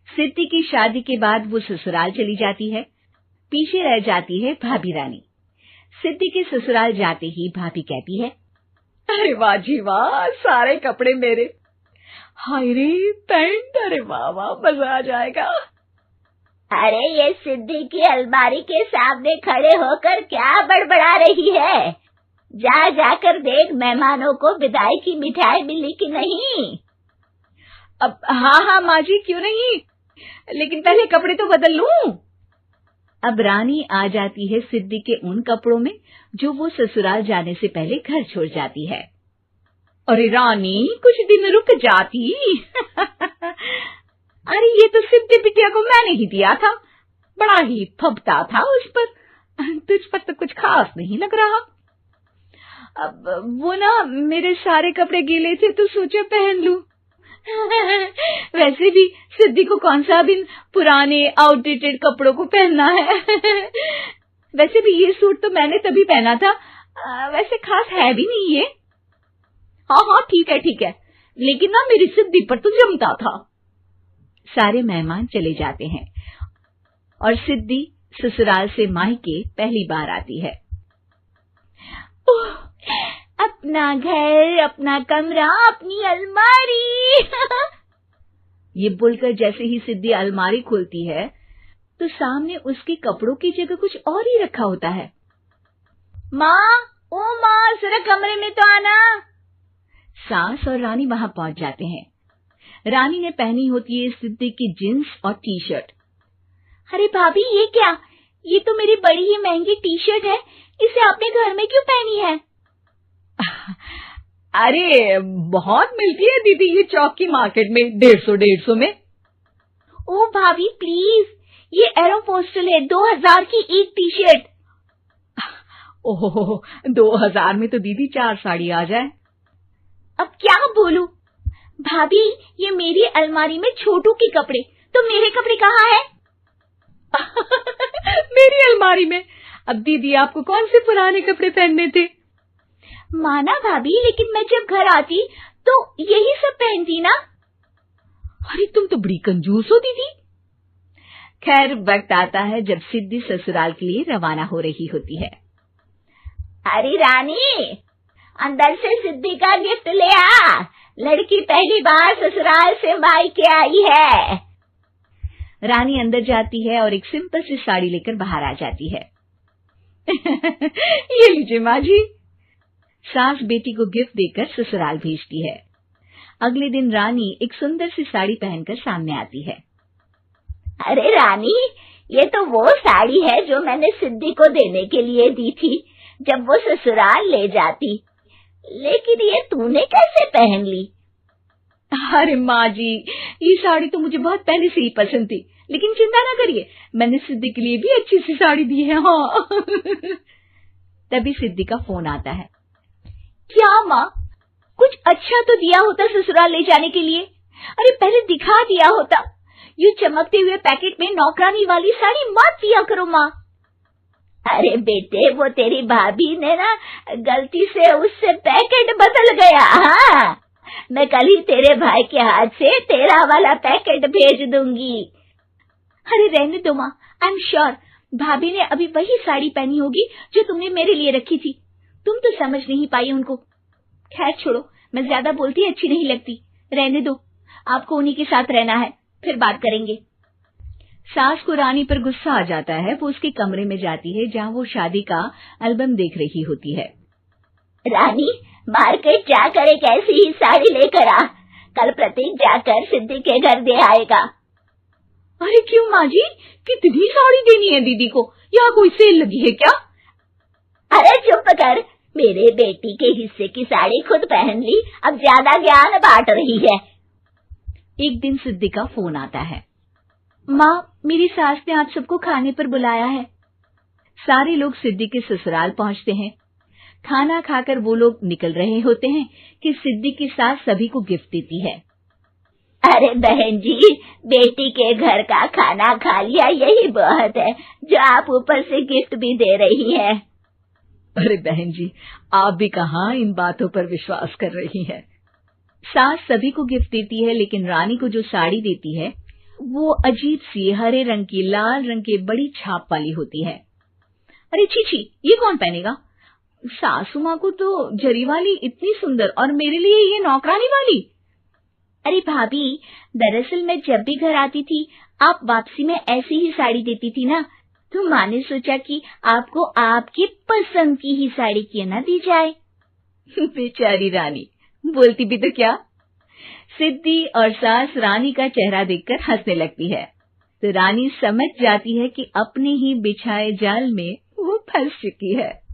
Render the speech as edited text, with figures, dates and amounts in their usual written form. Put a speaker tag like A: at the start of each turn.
A: सिद्धि की शादी के बाद वो ससुराल चली जाती है। पीछे रह जाती है भाभी रानी। सिद्धि के ससुराल जाते ही भाभी कहती है,
B: अरे वाह जी वाह, सारे कपड़े मेरे। हाय रे पैंट, अरे वाह वाह, मजा आ जाएगा।
C: अरे ये सिद्धि की अलमारी के सामने खड़े होकर क्या बड़बड़ा रही है? जा जाकर देख मेहमानों को विदाई की मिठाई मिली कि नहीं।
B: अब हाँ माँ जी, क्यों नहीं, लेकिन पहले कपड़े तो बदल लूं।
A: अब रानी आ जाती है सिद्धि के उन कपड़ों में जो वो ससुराल जाने से पहले घर छोड़ जाती है।
B: अरे रानी, कुछ दिन रुक जाती। अरे ये तो सिद्धि बिटिया को मैंने ही दिया था, बड़ा ही फबता था उस पर, तुझ पर तो कुछ खास नहीं लग रहा। अब वो ना मेरे सारे कपड़े गीले थे तो सोचा पहन लूं। वैसे भी सिद्धि को कौन सा दिन पुराने आउटडेटेड कपड़ों को पहनना है। वैसे भी ये सूट तो मैंने तभी पहना था, वैसे खास है भी नहीं ये। हाँ ठीक है, लेकिन ना मेरी सिद्धि पर तो जमता था।
A: सारे मेहमान चले जाते हैं और सिद्धि ससुराल से मायके पहली बार आती है।
C: अपना घर, अपना कमरा, अपनी अलमारी।
A: ये बोलकर जैसे ही सिद्धि अलमारी खोलती है तो सामने उसके कपड़ों की जगह कुछ और ही रखा होता है।
C: माँ, ओ माँ, जरा कमरे में तो आना।
A: सास और रानी वहां पहुंच जाते हैं। रानी ने पहनी होती है सिद्धि की जींस और टी शर्ट।
C: अरे भाभी, ये क्या? ये तो मेरी बड़ी ही महंगी टी शर्ट है, इसे आपने घर में क्यों पहनी है?
B: अरे बहुत मिलती है दीदी ये चौक की मार्केट में, 150 में।
C: ओ भाभी प्लीज, ये एरोपोस्टल है, 2000 की एक टी शर्ट।
B: ओहो, 2000 में तो दीदी 4 साड़ी आ जाए।
C: अब क्या बोलूं? भाभी, ये मेरी अलमारी में छोटू के कपड़े, तो मेरे कपड़े कहाँ हैं?
B: मेरी अलमारी में? अब दीदी आपको कौन से पुराने कपड़े पहनने थे?
C: माना भाभी, लेकिन मैं जब घर आती तो यही सब पहनती ना।
B: अरे तुम तो बड़ी कंजूस हो दीदी।
A: खैर, वक्त आता है जब सिद्धि ससुराल के लिए रवाना हो रही होती है।
C: अरे रानी, अंदर से सिद्धि का गिफ्ट ले आ, लड़की पहली बार ससुराल से मायके आई है।
A: रानी अंदर जाती है और एक सिंपल सी साड़ी लेकर बाहर आ जाती है।
B: ये लीजिए माँ जी।
A: सास बेटी को गिफ्ट देकर ससुराल भेजती है। अगले दिन रानी एक सुंदर सी साड़ी पहनकर सामने आती है।
C: अरे रानी, ये तो वो साड़ी है जो मैंने सिद्धि को देने के लिए दी थी जब वो ससुराल ले जाती, लेकिन ये तूने कैसे पहन ली?
B: अरे माँ जी, ये साड़ी तो मुझे बहुत पहले से ही पसंद थी, लेकिन चिंता ना करिए, मैंने सिद्धि के लिए भी अच्छी सी साड़ी दी है। हाँ।
A: तभी सिद्धि का फोन आता है।
C: क्या माँ, कुछ अच्छा तो दिया होता ससुराल ले जाने के लिए। अरे पहले दिखा दिया होता। ये चमकते हुए पैकेट में नौकरानी वाली साड़ी मत दिया करो माँ। अरे बेटे, वो तेरी भाभी ने ना गलती से उससे पैकेट बदल गया। हाँ, मैं कल ही तेरे भाई के हाथ से तेरा वाला पैकेट भेज दूंगी। अरे रहने दो माँ, आई एम श्योर भाभी ने अभी वही साड़ी पहनी होगी जो तुमने मेरे लिए रखी थी। तुम तो समझ नहीं पाई उनको। खैर छोड़ो, मैं ज्यादा बोलती अच्छी नहीं लगती, रहने दो, आपको उन्हीं के साथ रहना है, फिर बात करेंगे।
A: सास को रानी पर गुस्सा आ जाता है। वो उसके कमरे में जाती है जहाँ वो शादी का एल्बम देख रही होती है।
C: रानी, मार्केट जाकर एक ऐसी ही साड़ी लेकर आ, कल प्रतीक जाकर सिद्धि के घर दे आएगा।
B: अरे क्यों माँ जी, कितनी साड़ी देनी है दीदी को? यहाँ कोई सेल लगी है क्या?
C: अरे चुप कर, मेरे बेटी के हिस्से की साड़ी खुद पहन ली, अब ज्यादा ज्ञान बांट रही है।
A: एक दिन सिद्धि का फोन आता है। माँ, मेरी सास ने आप सबको खाने पर बुलाया है। सारे लोग सिद्धि के ससुराल पहुँचते हैं। खाना खाकर वो लोग निकल रहे होते हैं कि सिद्धि की सास सभी को गिफ्ट देती है।
C: अरे बहन जी, बेटी के घर का खाना खा लिया, यही बहुत है जो आप ऊपर से गिफ्ट भी दे रही है।
B: अरे बहन जी, आप भी कहाँ इन बातों पर विश्वास कर रही हैं।
A: सास सभी को गिफ्ट देती है, लेकिन रानी को जो साड़ी देती है वो अजीब सी हरे रंग की लाल रंग के बड़ी छाप वाली होती है। अरे छी छी, ये कौन पहनेगा? सासू माँ को तो जरी वाली इतनी सुंदर और मेरे लिए ये नौकरानी वाली।
C: अरे भाभी, दरअसल मैं जब भी घर आती थी आप वापसी में ऐसी ही साड़ी देती थी ना, तो माँ ने सोचा कि आपको आपकी पसंद की ही साड़ी क्यों ना दी जाए।
A: बेचारी रानी, बोलती भी तो क्या। सिद्धि और सास रानी का चेहरा देखकर हंसने लगती है, तो रानी समझ जाती है कि अपने ही बिछाए जाल में वो फंस चुकी है।